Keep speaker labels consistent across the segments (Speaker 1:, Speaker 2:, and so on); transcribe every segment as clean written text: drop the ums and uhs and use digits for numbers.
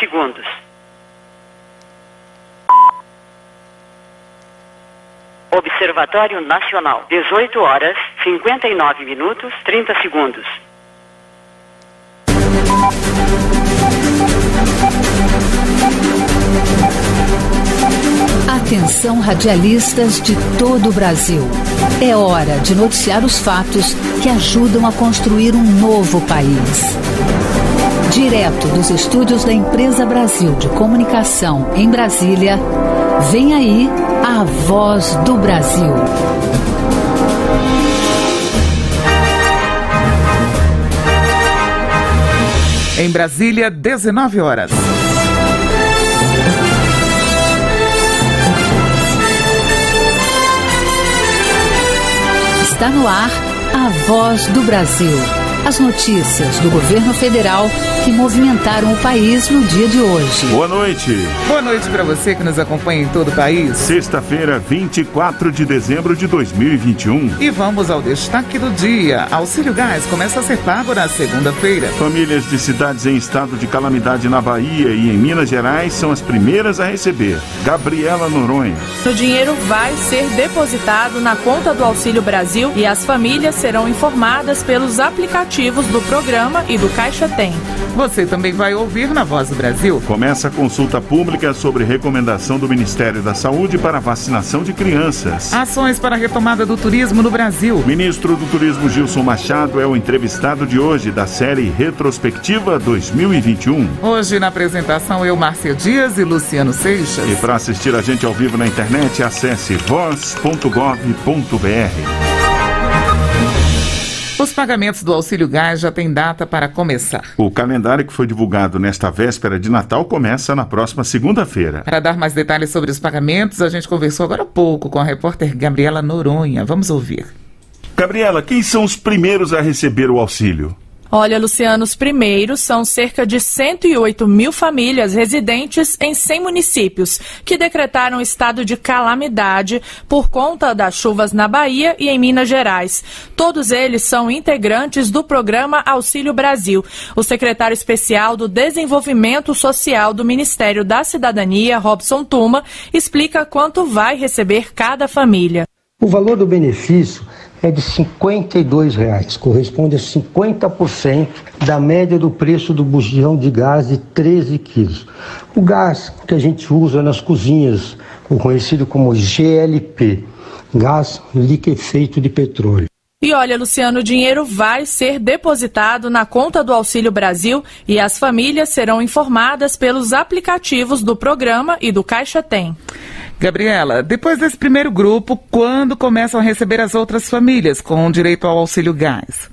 Speaker 1: segundos. Observatório Nacional, 18 horas, 59 minutos, 30 segundos.
Speaker 2: Atenção, radialistas de todo o Brasil. É hora de noticiar os fatos que ajudam a construir um novo país. Direto dos estúdios da Empresa Brasil de Comunicação, em Brasília, vem aí a Voz do Brasil.
Speaker 3: Em Brasília, 19 horas.
Speaker 2: Está no ar a Voz do Brasil. As notícias do governo federal que movimentaram o país no dia de hoje.
Speaker 4: Boa noite.
Speaker 3: Boa noite para você que nos acompanha em todo o país.
Speaker 4: Sexta-feira, 24 de dezembro de 2021.
Speaker 3: E vamos ao destaque do dia. Auxílio Gás começa a ser pago na segunda-feira.
Speaker 4: Famílias de cidades em estado de calamidade na Bahia e em Minas Gerais são as primeiras a receber. Gabriela Noronha.
Speaker 5: O dinheiro vai ser depositado na conta do Auxílio Brasil e as famílias serão informadas pelos aplicativos do programa e do Caixa Tem.
Speaker 3: Você também vai ouvir na Voz do Brasil.
Speaker 4: Começa a consulta pública sobre recomendação do Ministério da Saúde para vacinação de crianças.
Speaker 3: Ações para a retomada do turismo no Brasil.
Speaker 4: O ministro do Turismo, Gilson Machado, é o entrevistado de hoje da série Retrospectiva 2021.
Speaker 3: Hoje, na apresentação, eu, Márcia Dias e Luciano Seixas.
Speaker 4: E para assistir a gente ao vivo na internet, acesse voz.gov.br.
Speaker 3: Os pagamentos do Auxílio Gás já têm data para começar.
Speaker 4: O calendário que foi divulgado nesta véspera de Natal começa na próxima segunda-feira.
Speaker 3: Para dar mais detalhes sobre os pagamentos, a gente conversou agora há pouco com a repórter Gabriela Noronha. Vamos ouvir.
Speaker 4: Gabriela, quem são os primeiros a receber o auxílio?
Speaker 5: Olha, Luciano, os primeiros são cerca de 108 mil famílias residentes em 100 municípios que decretaram estado de calamidade por conta das chuvas na Bahia e em Minas Gerais. Todos eles são integrantes do programa Auxílio Brasil. O secretário especial do Desenvolvimento Social do Ministério da Cidadania, Robson Tuma, explica quanto vai receber cada família.
Speaker 6: O valor do benefício é de R$ 52,00, corresponde a 50% da média do preço do bujão de gás de 13 quilos. O gás que a gente usa nas cozinhas, o conhecido como GLP, gás liquefeito de petróleo.
Speaker 5: E olha, Luciano, o dinheiro vai ser depositado na conta do Auxílio Brasil e as famílias serão informadas pelos aplicativos do programa e do Caixa Tem.
Speaker 3: Gabriela, depois desse primeiro grupo, quando começam a receber as outras famílias com direito ao Auxílio Gás?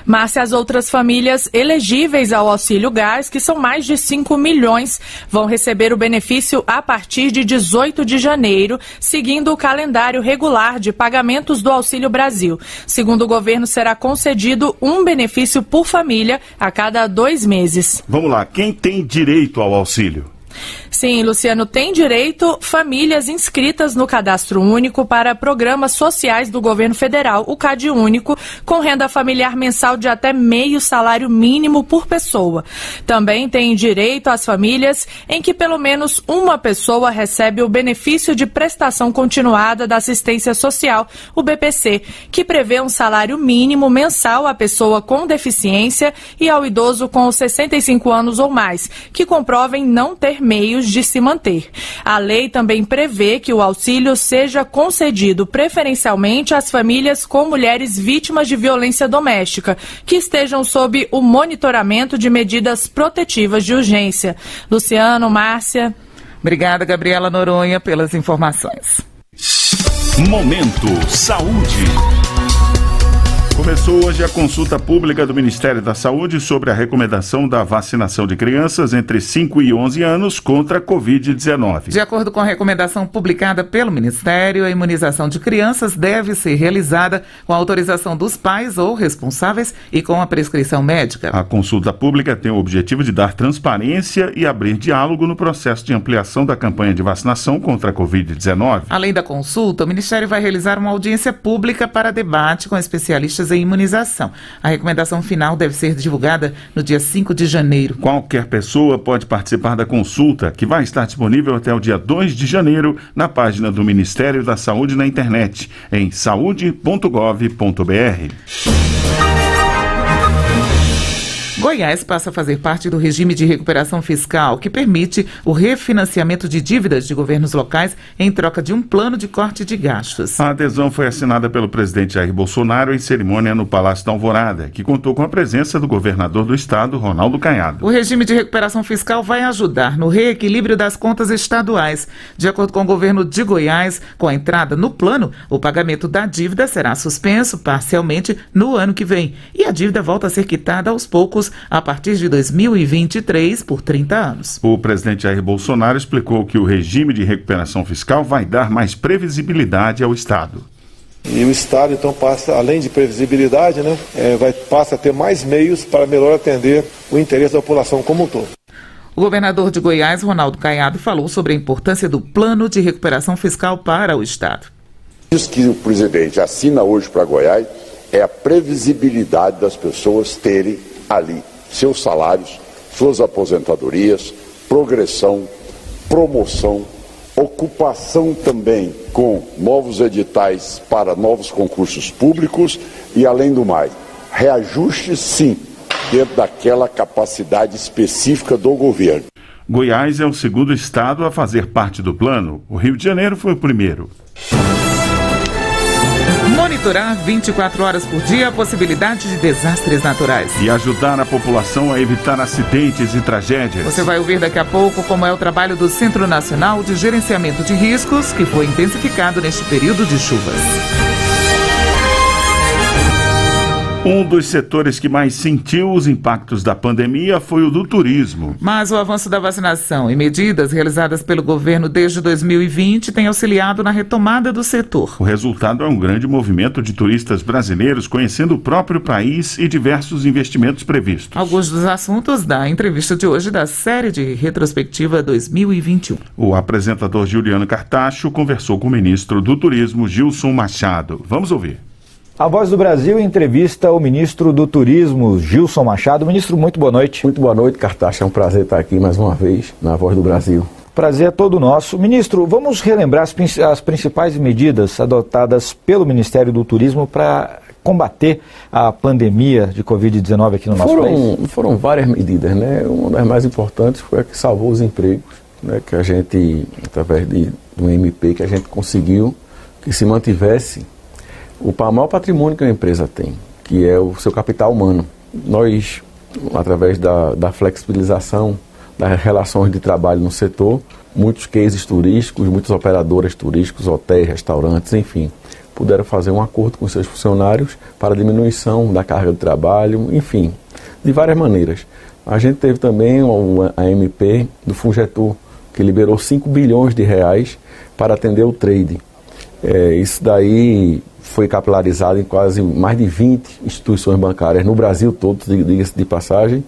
Speaker 5: Márcia, as outras famílias elegíveis ao Auxílio Gás, que são mais de 5 milhões, vão receber o benefício a partir de 18 de janeiro, seguindo o calendário regular de pagamentos do Auxílio Brasil. Segundo o governo, será concedido um benefício por família a cada 2 meses.
Speaker 4: Vamos lá, quem tem direito ao auxílio?
Speaker 5: Sim, Luciano, tem direito famílias inscritas no Cadastro Único para programas sociais do governo federal, o CadÚnico, com renda familiar mensal de até meio salário mínimo por pessoa. Também tem direito às famílias em que pelo menos uma pessoa recebe o benefício de prestação continuada da assistência social, o BPC, que prevê um salário mínimo mensal à pessoa com deficiência e ao idoso com 65 anos ou mais, que comprovem não ter meios de se manter. A lei também prevê que o auxílio seja concedido preferencialmente às famílias com mulheres vítimas de violência doméstica, que estejam sob o monitoramento de medidas protetivas de urgência. Luciano, Márcia.
Speaker 3: Obrigada, Gabriela Noronha, pelas informações.
Speaker 4: Momento Saúde. Começou hoje a consulta pública do Ministério da Saúde sobre a recomendação da vacinação de crianças entre 5 e 11 anos contra a Covid-19.
Speaker 3: De acordo com a recomendação publicada pelo Ministério, a imunização de crianças deve ser realizada com a autorização dos pais ou responsáveis e com a prescrição médica.
Speaker 4: A consulta pública tem o objetivo de dar transparência e abrir diálogo no processo de ampliação da campanha de vacinação contra a Covid-19.
Speaker 3: Além da consulta, o Ministério vai realizar uma audiência pública para debate com especialistas especialistas em imunização. A recomendação final deve ser divulgada no dia 5 de janeiro.
Speaker 4: Qualquer pessoa pode participar da consulta, que vai estar disponível até o dia 2 de janeiro na página do Ministério da Saúde na internet, em saude.gov.br.
Speaker 3: Goiás passa a fazer parte do regime de recuperação fiscal, que permite o refinanciamento de dívidas de governos locais em troca de um plano de corte de gastos.
Speaker 4: A adesão foi assinada pelo presidente Jair Bolsonaro em cerimônia no Palácio da Alvorada, que contou com a presença do governador do estado, Ronaldo Caiado.
Speaker 3: O regime de recuperação fiscal vai ajudar no reequilíbrio das contas estaduais. De acordo com o governo de Goiás, com a entrada no plano, o pagamento da dívida será suspenso parcialmente no ano que vem e a dívida volta a ser quitada aos poucos a partir de 2023 por 30 anos.
Speaker 4: O presidente Jair Bolsonaro explicou que o regime de recuperação fiscal vai dar mais previsibilidade ao Estado.
Speaker 7: E o Estado, então, passa, além de previsibilidade, passa a ter mais meios para melhor atender o interesse da população como um todo.
Speaker 3: O governador de Goiás, Ronaldo Caiado, falou sobre a importância do plano de recuperação fiscal para o Estado.
Speaker 8: Isso que o presidente assina hoje para Goiás é a previsibilidade das pessoas terem ali seus salários, suas aposentadorias, progressão, promoção, ocupação também com novos editais para novos concursos públicos e, além do mais, reajuste sim, dentro daquela capacidade específica do governo.
Speaker 4: Goiás é o segundo estado a fazer parte do plano. O Rio de Janeiro foi o primeiro.
Speaker 3: Monitorar 24 horas por dia a possibilidade de desastres naturais.
Speaker 4: E ajudar a população a evitar acidentes e tragédias.
Speaker 3: Você vai ouvir daqui a pouco como é o trabalho do Centro Nacional de Gerenciamento de Riscos, que foi intensificado neste período de chuvas.
Speaker 4: Um dos setores que mais sentiu os impactos da pandemia foi o do turismo.
Speaker 3: Mas o avanço da vacinação e medidas realizadas pelo governo desde 2020 têm auxiliado na retomada do setor.
Speaker 4: O resultado é um grande movimento de turistas brasileiros conhecendo o próprio país e diversos investimentos previstos.
Speaker 3: Alguns dos assuntos da entrevista de hoje da série de retrospectiva 2021.
Speaker 4: O apresentador Juliano Cartacho conversou com o ministro do Turismo, Gilson Machado. Vamos ouvir.
Speaker 9: A Voz do Brasil entrevista o ministro do Turismo, Gilson Machado. Ministro, muito boa noite.
Speaker 10: Muito boa noite, Cartacho. É um prazer estar aqui mais uma vez na Voz do Brasil.
Speaker 9: Prazer é todo nosso. Ministro, vamos relembrar as principais medidas adotadas pelo Ministério do Turismo para combater a pandemia de Covid-19 aqui no nosso país?
Speaker 10: Foram várias medidas, né? Uma das mais importantes foi a que salvou os empregos, né? Que a gente, através do MP, que a gente conseguiu que se mantivesse o maior patrimônio que uma empresa tem, que é o seu capital humano. Nós, através da flexibilização das relações de trabalho no setor, muitos cases turísticos, muitas operadoras turísticos, hotéis, restaurantes, enfim, puderam fazer um acordo com seus funcionários para diminuição da carga de trabalho, enfim, de várias maneiras. A gente teve também a MP do Fungetur, que liberou 5 bilhões de reais para atender o trade. Isso daí foi capilarizado em quase mais de 20 instituições bancárias no Brasil todo, diga-se de passagem,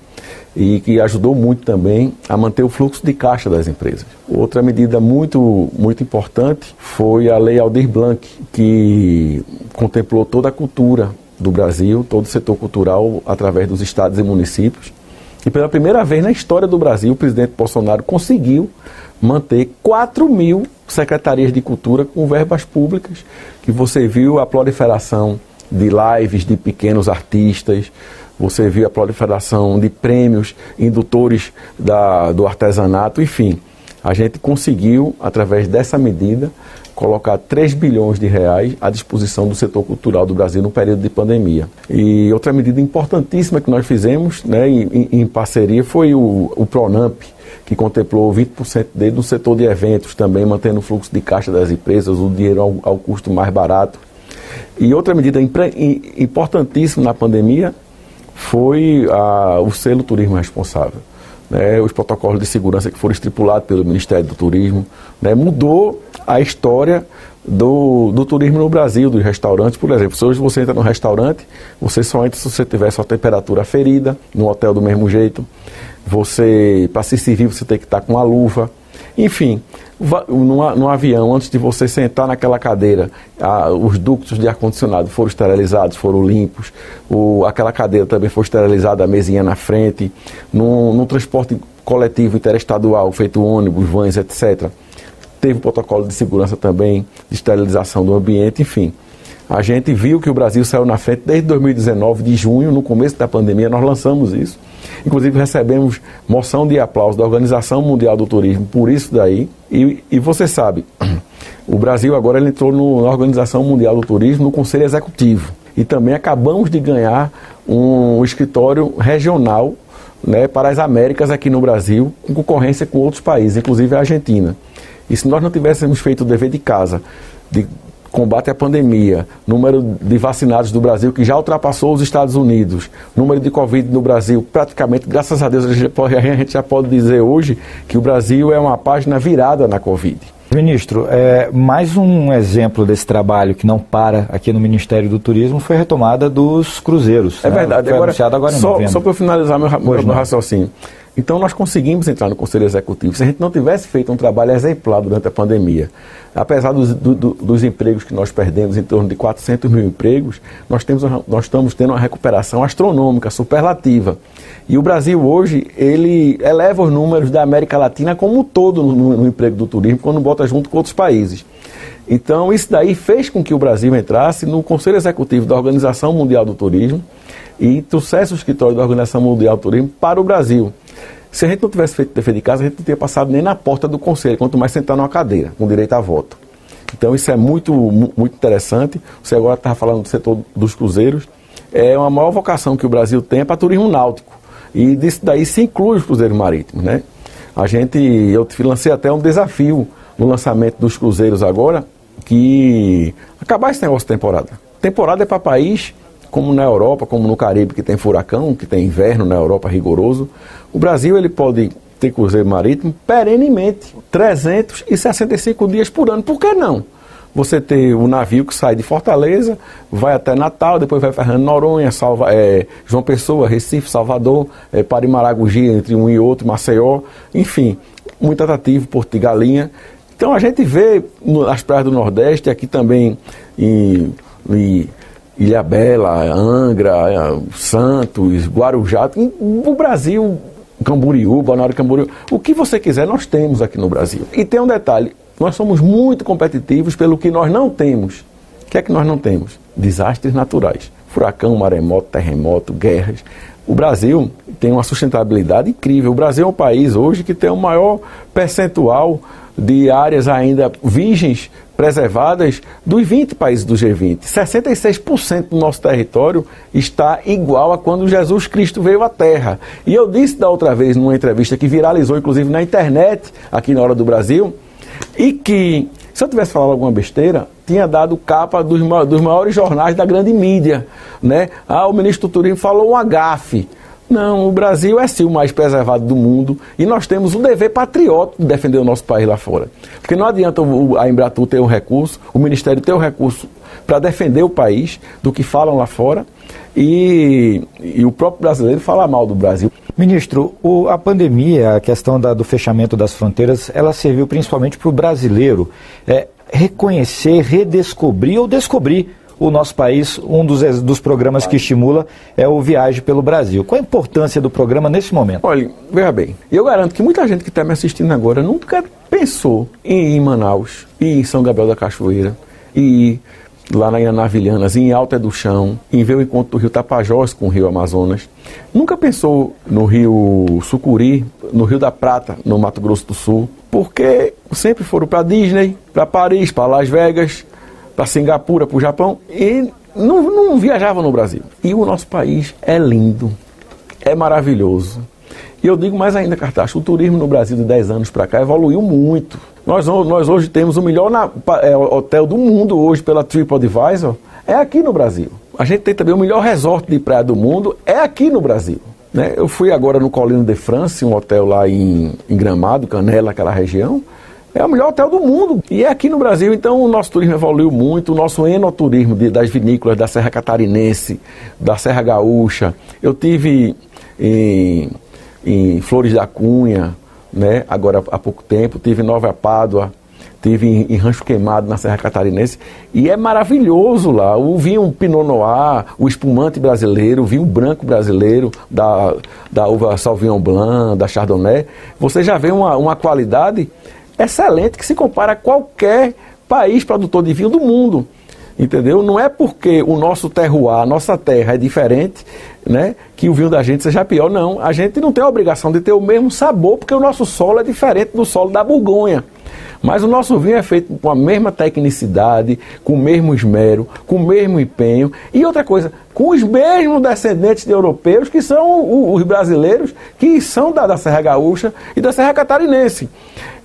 Speaker 10: e que ajudou muito também a manter o fluxo de caixa das empresas. Outra medida muito importante foi a Lei Aldir Blanc, que contemplou toda a cultura do Brasil, todo o setor cultural através dos estados e municípios. E pela primeira vez na história do Brasil, o presidente Bolsonaro conseguiu manter 4.000 secretarias de cultura com verbas públicas, que você viu a proliferação de lives de pequenos artistas, você viu a proliferação de prêmios indutores do artesanato, enfim. A gente conseguiu, através dessa medida, colocar 3 bilhões de reais à disposição do setor cultural do Brasil no período de pandemia. E outra medida importantíssima que nós fizemos, né, em parceria, foi o Pronamp, que contemplou 20% dele no setor de eventos, também mantendo o fluxo de caixa das empresas, o dinheiro ao custo mais barato. E outra medida importantíssima na pandemia foi o selo Turismo Responsável. Os protocolos de segurança que foram estipulados pelo Ministério do Turismo, mudou a história do turismo no Brasil, dos restaurantes, por exemplo. Se hoje você entra no restaurante, você só entra se você tiver sua temperatura aferida, no hotel do mesmo jeito. Para se servir, você tem que estar com a luva. Enfim, num avião, antes de você sentar naquela cadeira, os ductos de ar-condicionado foram esterilizados, foram limpos, aquela cadeira também foi esterilizada, a mesinha na frente. Num transporte coletivo interestadual, feito ônibus, vans, etc., teve protocolo de segurança também, de esterilização do ambiente, enfim. A gente viu que o Brasil saiu na frente desde 2019, de junho, no começo da pandemia, nós lançamos isso. Inclusive recebemos moção de aplauso da Organização Mundial do Turismo por isso daí. E você sabe, o Brasil agora ele entrou na Organização Mundial do Turismo, no Conselho Executivo. E também acabamos de ganhar um escritório regional, né, para as Américas aqui no Brasil, com concorrência com outros países, inclusive a Argentina. E se nós não tivéssemos feito o dever de casa, de combate à pandemia, número de vacinados do Brasil que já ultrapassou os Estados Unidos, número de Covid no Brasil, praticamente, graças a Deus, a gente já pode dizer hoje que o Brasil é uma página virada na Covid.
Speaker 9: Ministro, mais um exemplo desse trabalho que não para aqui no Ministério do Turismo foi a retomada dos cruzeiros.
Speaker 10: É verdade.
Speaker 9: Foi anunciado agora em novembro.
Speaker 10: Só para eu finalizar meu raciocínio. Então nós conseguimos entrar no Conselho Executivo. Se a gente não tivesse feito um trabalho exemplar durante a pandemia, apesar dos empregos que nós perdemos, em torno de 400 mil empregos, nós estamos tendo uma recuperação astronômica, superlativa. E o Brasil hoje, ele eleva os números da América Latina como um todo no emprego do turismo, quando bota junto com outros países. Então isso daí fez com que o Brasil entrasse no Conselho Executivo da Organização Mundial do Turismo e trouxesse o escritório da Organização Mundial do Turismo para o Brasil. Se a gente não tivesse feito dever de casa, a gente não teria passado nem na porta do conselho, quanto mais sentar numa cadeira, com direito a voto. Então isso é muito, muito interessante. Você agora estava falando do setor dos cruzeiros. É uma maior vocação que o Brasil tem para turismo náutico. E disso daí se inclui os cruzeiros marítimos, né? Eu lancei até um desafio no lançamento dos cruzeiros agora, que acabar esse negócio de temporada. Temporada é para país como na Europa, como no Caribe, que tem furacão, que tem inverno na Europa rigoroso. O Brasil ele pode ter cruzeiro marítimo perenemente, 365 dias por ano. Por que não? Você ter um navio que sai de Fortaleza, vai até Natal, depois vai Fernando de Noronha, João Pessoa, Recife, Salvador, para Maragogi, entre um e outro, Maceió, enfim, muito atrativo, Porto de Galinha. Então a gente vê nas praias do Nordeste, aqui também em Ilhabela, Angra, Santos, Guarujá, o Brasil, Camboriú, Balneário Camboriú, o que você quiser nós temos aqui no Brasil. E tem um detalhe, nós somos muito competitivos pelo que nós não temos. O que é que nós não temos? Desastres naturais, furacão, maremoto, terremoto, guerras. O Brasil tem uma sustentabilidade incrível. O Brasil é um país hoje que tem o maior percentual de áreas ainda virgens preservadas dos 20 países do G20. 66% do nosso território está igual a quando Jesus Cristo veio à Terra. E eu disse da outra vez, numa entrevista que viralizou, inclusive na internet, aqui na Hora do Brasil, e que, se eu tivesse falado alguma besteira, tinha dado capa dos maiores jornais da grande mídia, né? O ministro do Turismo falou um agafe. Não, o Brasil é sim o mais preservado do mundo e nós temos um dever patriótico de defender o nosso país lá fora. Porque não adianta a Embratur ter um recurso, o Ministério ter um recurso para defender o país do que falam lá fora e o próprio brasileiro falar mal do Brasil.
Speaker 9: Ministro, a pandemia, a questão do fechamento das fronteiras, ela serviu principalmente para o brasileiro reconhecer, redescobrir ou descobrir o nosso país. Um dos programas que estimula é o Viagem pelo Brasil. Qual a importância do programa nesse momento?
Speaker 10: Olha, veja bem, eu garanto que muita gente que está me assistindo agora nunca pensou em ir em Manaus, ir em São Gabriel da Cachoeira, ir lá na Navilhanas, em Alta do Chão, em ver o encontro do Rio Tapajós com o Rio Amazonas. Nunca pensou no Rio Sucuri, no Rio da Prata, no Mato Grosso do Sul, porque sempre foram para Disney, para Paris, para Las Vegas, para Singapura, para o Japão, e não viajavam no Brasil. E o nosso país é lindo, é maravilhoso. E eu digo mais ainda, Cartacho, o turismo no Brasil de 10 anos para cá evoluiu muito. Nós hoje temos o melhor hotel do mundo hoje pela TripAdvisor, é aqui no Brasil. A gente tem também o melhor resort de praia do mundo, é aqui no Brasil. Né? Eu fui agora no Colline de France, um hotel lá em Gramado, Canela, aquela região. É o melhor hotel do mundo e é aqui no Brasil. Então o nosso turismo evoluiu muito, o nosso enoturismo das vinícolas da Serra Catarinense, da Serra Gaúcha. Eu tive em Flores da Cunha, né? Agora há pouco tempo, tive em Nova Pádua, tive em Rancho Queimado, na Serra Catarinense, e é maravilhoso lá, o vinho Pinot Noir, o espumante brasileiro, o vinho branco brasileiro, da uva Sauvignon Blanc, da Chardonnay, você já vê uma qualidade excelente que se compara a qualquer país produtor de vinho do mundo, entendeu? Não é porque o nosso terroir, a nossa terra é diferente, né, que o vinho da gente seja pior, não. A gente não tem a obrigação de ter o mesmo sabor, porque o nosso solo é diferente do solo da Borgonha. Mas o nosso vinho é feito com a mesma tecnicidade, com o mesmo esmero, com o mesmo empenho. E outra coisa, com os mesmos descendentes de europeus, que são os brasileiros, que são da Serra Gaúcha e da Serra Catarinense.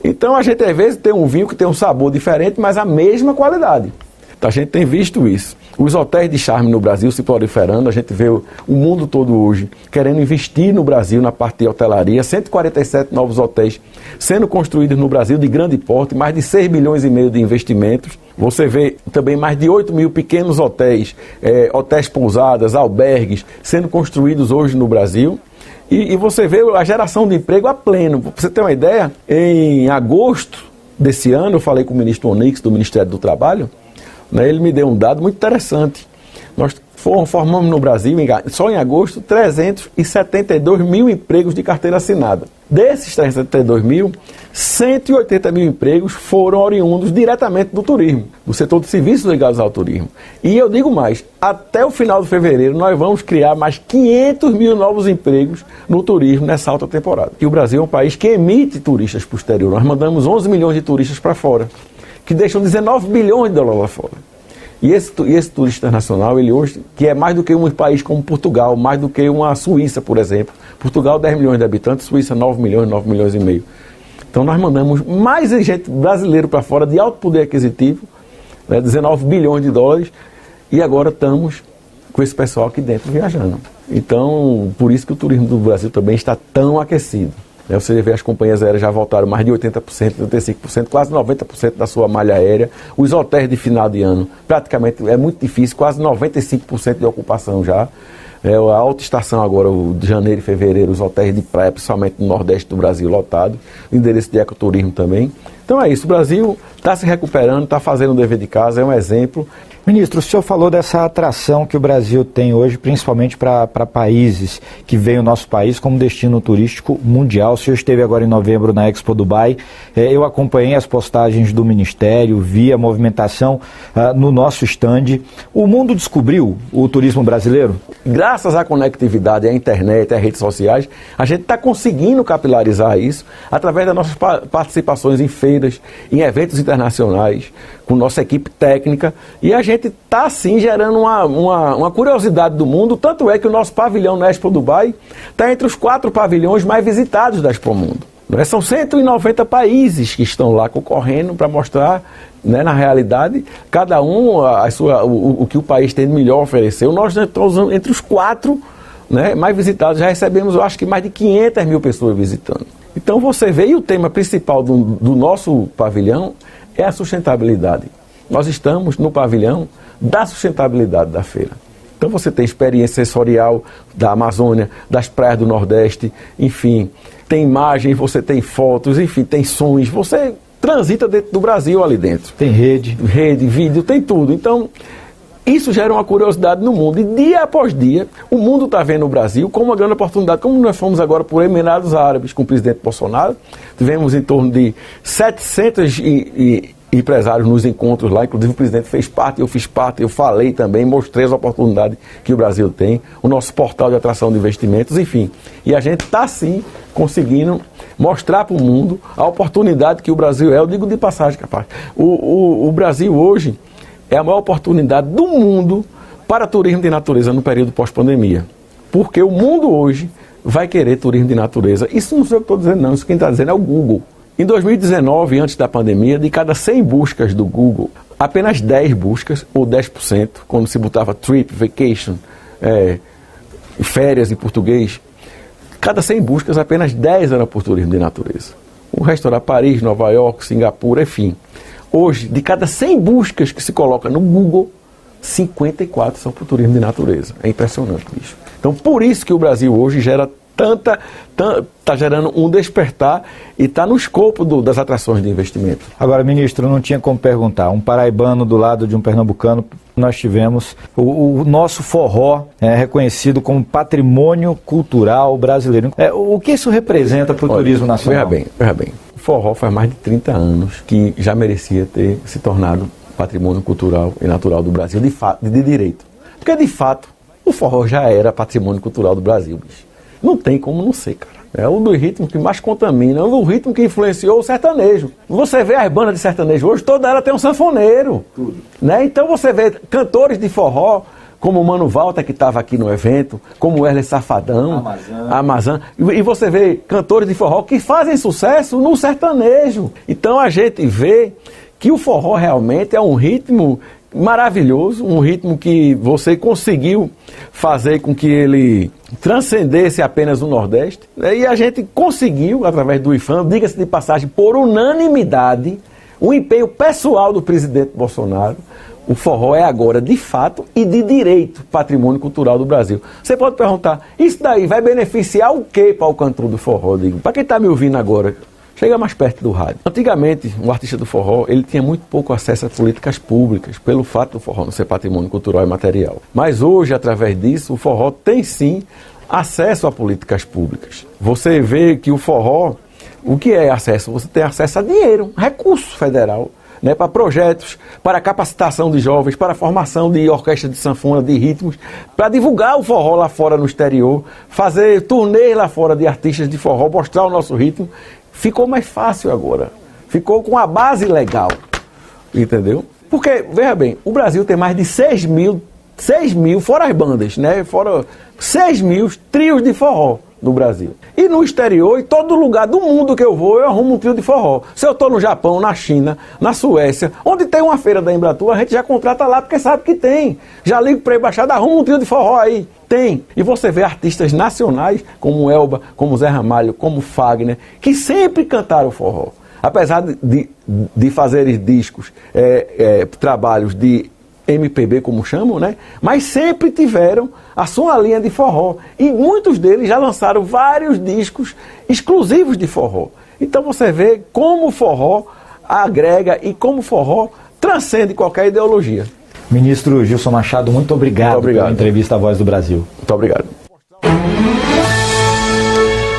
Speaker 10: Então a gente às vezes tem um vinho que tem um sabor diferente, mas a mesma qualidade. A gente tem visto isso. Os hotéis de charme no Brasil se proliferando, a gente vê o mundo todo hoje querendo investir no Brasil na parte de hotelaria, 147 novos hotéis sendo construídos no Brasil de grande porte, mais de 6 bilhões e meio de investimentos. Você vê também mais de 8 mil pequenos hotéis, hotéis pousadas, albergues sendo construídos hoje no Brasil. E você vê a geração de emprego a pleno. Para você ter uma ideia, em agosto desse ano, eu falei com o ministro Onyx do Ministério do Trabalho, né, ele me deu um dado muito interessante. Nós formamos no Brasil, só em agosto, 372 mil empregos de carteira assinada. Desses 372 mil, 180 mil empregos foram oriundos diretamente do turismo, do setor de serviços ligados ao turismo. E eu digo mais, até o final de fevereiro nós vamos criar mais 500 mil novos empregos no turismo nessa alta temporada. E o Brasil é um país que emite turistas para o exterior. Nós mandamos 11 milhões de turistas para fora, que deixam 19 bilhões de dólares lá fora. E esse turista internacional, ele hoje, que é mais do que um país como Portugal, mais do que uma Suíça, por exemplo. Portugal, 10 milhões de habitantes, Suíça, 9 milhões e meio. Então nós mandamos mais gente brasileiro para fora, de alto poder aquisitivo, né, 19 bilhões de dólares, e agora estamos com esse pessoal aqui dentro viajando. Então, por isso que o turismo do Brasil também está tão aquecido. Você vê as companhias aéreas já voltaram mais de 80%, 85%, quase 90% da sua malha aérea. Os hotéis de final de ano, praticamente é muito difícil, quase 95% de ocupação já. A alta estação agora, o de janeiro e fevereiro, os hotéis de praia, principalmente no Nordeste do Brasil, lotado. O endereço de ecoturismo também. Então é isso, o Brasil está se recuperando, está fazendo o dever de casa, é um exemplo.
Speaker 9: Ministro, o senhor falou dessa atração que o Brasil tem hoje, principalmente para países que veem o nosso país como destino turístico mundial. O senhor esteve agora em novembro na Expo Dubai. Eu acompanhei as postagens do Ministério, vi a movimentação no nosso estande. O mundo descobriu o turismo brasileiro?
Speaker 10: Graças à conectividade, à internet, às redes sociais, a gente está conseguindo capilarizar isso através das nossas participações em feiras, em eventos internacionais, com nossa equipe técnica, e a gente está, sim, gerando uma curiosidade do mundo, tanto é que o nosso pavilhão na Expo Dubai está entre os 4 pavilhões mais visitados da Expo Mundo. São 190 países que estão lá concorrendo para mostrar, né, na realidade, cada um o que o país tem de melhor a oferecer. Nós estamos entre os 4, né, mais visitados, já recebemos, eu acho que mais de 500 mil pessoas visitando. Então você vê, e o tema principal do nosso pavilhão é a sustentabilidade. Nós estamos no pavilhão da sustentabilidade da feira. Então você tem experiência sensorial da Amazônia, das praias do Nordeste, enfim, tem imagens, você tem fotos, enfim, tem sons, você transita dentro do Brasil ali dentro.
Speaker 9: Tem rede,
Speaker 10: vídeo, tem tudo. Então, isso gera uma curiosidade no mundo. E dia após dia, o mundo está vendo o Brasil como uma grande oportunidade. Como nós fomos agora por Emirados Árabes com o presidente Bolsonaro, tivemos em torno de 700 empresários nos encontros lá, inclusive o presidente fez parte, eu fiz parte, eu falei também, mostrei as oportunidades que o Brasil tem, o nosso portal de atração de investimentos, enfim. E a gente está, sim, conseguindo mostrar para o mundo a oportunidade que o Brasil é. Eu digo de passagem, capaz. O Brasil hoje é a maior oportunidade do mundo para turismo de natureza no período pós-pandemia. Porque o mundo hoje vai querer turismo de natureza. Isso não sou eu que estou dizendo, não. Isso quem está dizendo é o Google. Em 2019, antes da pandemia, de cada 100 buscas do Google, apenas 10 buscas, ou 10%, quando se botava trip, vacation, férias em português, cada 100 buscas, apenas 10 eram por turismo de natureza. O resto era Paris, Nova York, Singapura, enfim. Hoje, de cada 100 buscas que se coloca no Google, 54 são por turismo de natureza. É impressionante isso. Então, por isso que o Brasil hoje gera está gerando um despertar e está no escopo das atrações de investimento.
Speaker 9: Agora, ministro, não tinha como perguntar, um paraibano do lado de um pernambucano, nós tivemos o nosso forró reconhecido como patrimônio cultural brasileiro. O que isso representa para o turismo nacional?
Speaker 10: Veja bem, o forró faz mais de 30 anos que já merecia ter se tornado patrimônio cultural e natural do Brasil, de direito. Porque, de fato, o forró já era patrimônio cultural do Brasil, bicho. Não tem como não ser, cara. É um dos ritmos que mais contamina, é um dos ritmos que influenciou o sertanejo. Você vê as bandas de sertanejo hoje, toda ela tem um sanfoneiro. Tudo. Né? Então você vê cantores de forró, como o Mano Walter, que estava aqui no evento, como o Wesley Safadão, Amazã. E você vê cantores de forró que fazem sucesso no sertanejo. Então a gente vê que o forró realmente é um ritmo maravilhoso, um ritmo que você conseguiu fazer com que ele transcendesse apenas o Nordeste, e a gente conseguiu, através do IFAM, diga-se de passagem, por unanimidade, o empenho pessoal do presidente Bolsonaro. O forró é agora, de fato e de direito, patrimônio cultural do Brasil. Você pode perguntar, isso daí vai beneficiar o quê para o cantor do forró? Digo, para quem está me ouvindo agora, chega mais perto do rádio. Antigamente, um artista do forró, ele tinha muito pouco acesso a políticas públicas, pelo fato do forró não ser patrimônio cultural e material. Mas hoje, através disso, o forró tem sim acesso a políticas públicas. Você vê que o forró, o que é acesso? Você tem acesso a dinheiro, recurso federal, né, para projetos, para capacitação de jovens, para a formação de orquestra de sanfona, de ritmos, para divulgar o forró lá fora no exterior, fazer turnê lá fora de artistas de forró, mostrar o nosso ritmo. Ficou mais fácil agora. Ficou com a base legal. Entendeu? Porque, veja bem, o Brasil tem mais de 6 mil, fora as bandas, né? Fora 6 mil trios de forró no Brasil. E no exterior, em todo lugar do mundo que eu vou, eu arrumo um trio de forró. Se eu estou no Japão, na China, na Suécia, onde tem uma feira da Embratur, a gente já contrata lá porque sabe que tem. Já ligo para a embaixada, arruma um trio de forró aí. Tem. E você vê artistas nacionais, como Elba, como Zé Ramalho, como Fagner, que sempre cantaram forró. Apesar de fazerem discos, trabalhos de MPB, como chamam, né? Mas sempre tiveram a sua linha de forró. E muitos deles já lançaram vários discos exclusivos de forró. Então você vê como o forró agrega e como o forró transcende qualquer ideologia.
Speaker 9: Ministro Gilson Machado, muito obrigado pela entrevista à Voz do Brasil.
Speaker 10: Muito obrigado.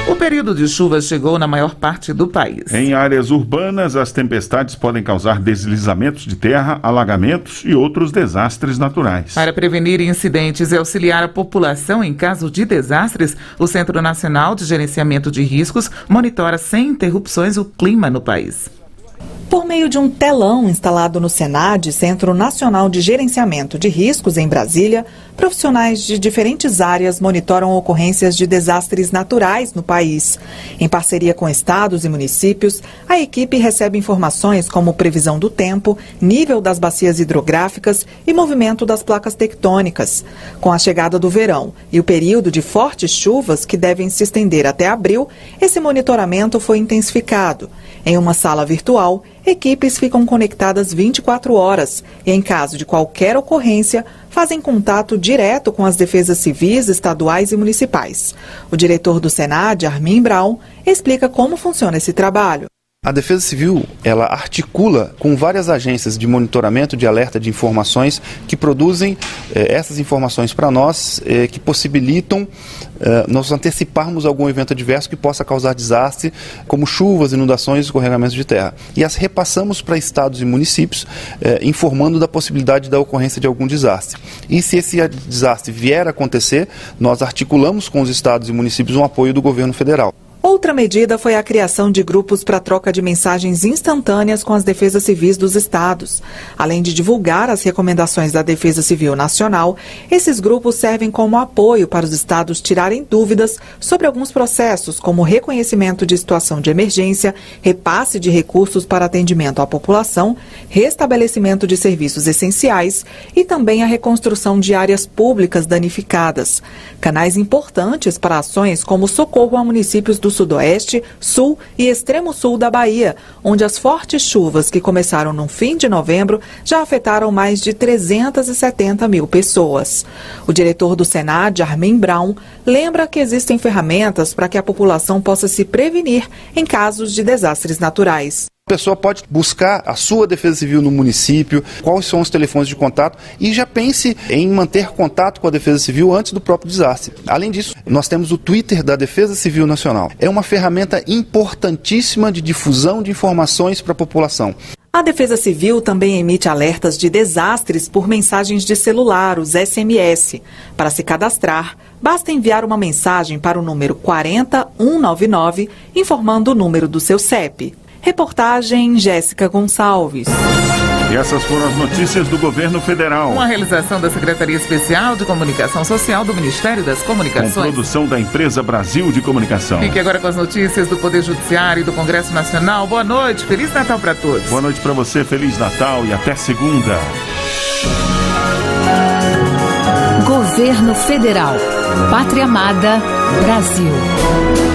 Speaker 3: O período de chuva chegou na maior parte do país.
Speaker 4: Em áreas urbanas, as tempestades podem causar deslizamentos de terra, alagamentos e outros desastres naturais.
Speaker 3: Para prevenir incidentes e auxiliar a população em caso de desastres, o Centro Nacional de Gerenciamento de Riscos monitora sem interrupções o clima no país.
Speaker 11: Por meio de um telão instalado no SENAD, Centro Nacional de Gerenciamento de Riscos, em Brasília, profissionais de diferentes áreas monitoram ocorrências de desastres naturais no país. Em parceria com estados e municípios, a equipe recebe informações como previsão do tempo, nível das bacias hidrográficas e movimento das placas tectônicas. Com a chegada do verão e o período de fortes chuvas, que devem se estender até abril, esse monitoramento foi intensificado. Em uma sala virtual, equipes ficam conectadas 24 horas e, em caso de qualquer ocorrência, fazem contato direto com as defesas civis, estaduais e municipais. O diretor do SENAD, Armin Braun, explica como funciona esse trabalho.
Speaker 12: A Defesa Civil, ela articula com várias agências de monitoramento, de alerta de informações, que produzem essas informações para nós, que possibilitam nós anteciparmos algum evento adverso que possa causar desastre, como chuvas, inundações e escorregamentos de terra. E as repassamos para estados e municípios, informando da possibilidade da ocorrência de algum desastre. E se esse desastre vier a acontecer, nós articulamos com os estados e municípios um apoio do governo federal.
Speaker 11: Outra medida foi a criação de grupos para troca de mensagens instantâneas com as defesas civis dos estados. Além de divulgar as recomendações da Defesa Civil Nacional, esses grupos servem como apoio para os estados tirarem dúvidas sobre alguns processos, como reconhecimento de situação de emergência, repasse de recursos para atendimento à população, restabelecimento de serviços essenciais e também a reconstrução de áreas públicas danificadas. Canais importantes para ações como socorro a municípios do sudoeste, sul e extremo sul da Bahia, onde as fortes chuvas que começaram no fim de novembro já afetaram mais de 370 mil pessoas. O diretor do SENAD, Armin Braun, lembra que existem ferramentas para que a população possa se prevenir em casos de desastres naturais.
Speaker 12: A pessoa pode buscar a sua defesa civil no município, quais são os telefones de contato e já pense em manter contato com a defesa civil antes do próprio desastre. Além disso, nós temos o Twitter da Defesa Civil Nacional. É uma ferramenta importantíssima de difusão de informações para a população.
Speaker 11: A Defesa Civil também emite alertas de desastres por mensagens de celular, os SMS. Para se cadastrar, basta enviar uma mensagem para o número 40199, informando o número do seu CEP. Reportagem Jéssica Gonçalves.
Speaker 4: E essas foram as notícias do governo federal.
Speaker 3: Uma realização da Secretaria Especial de Comunicação Social do Ministério das Comunicações.
Speaker 4: Com produção da Empresa Brasil de Comunicação.
Speaker 3: Fique agora com as notícias do Poder Judiciário e do Congresso Nacional. Boa noite, Feliz Natal para todos.
Speaker 4: Boa noite para você, Feliz Natal e até segunda.
Speaker 2: Governo Federal. Pátria Amada, Brasil.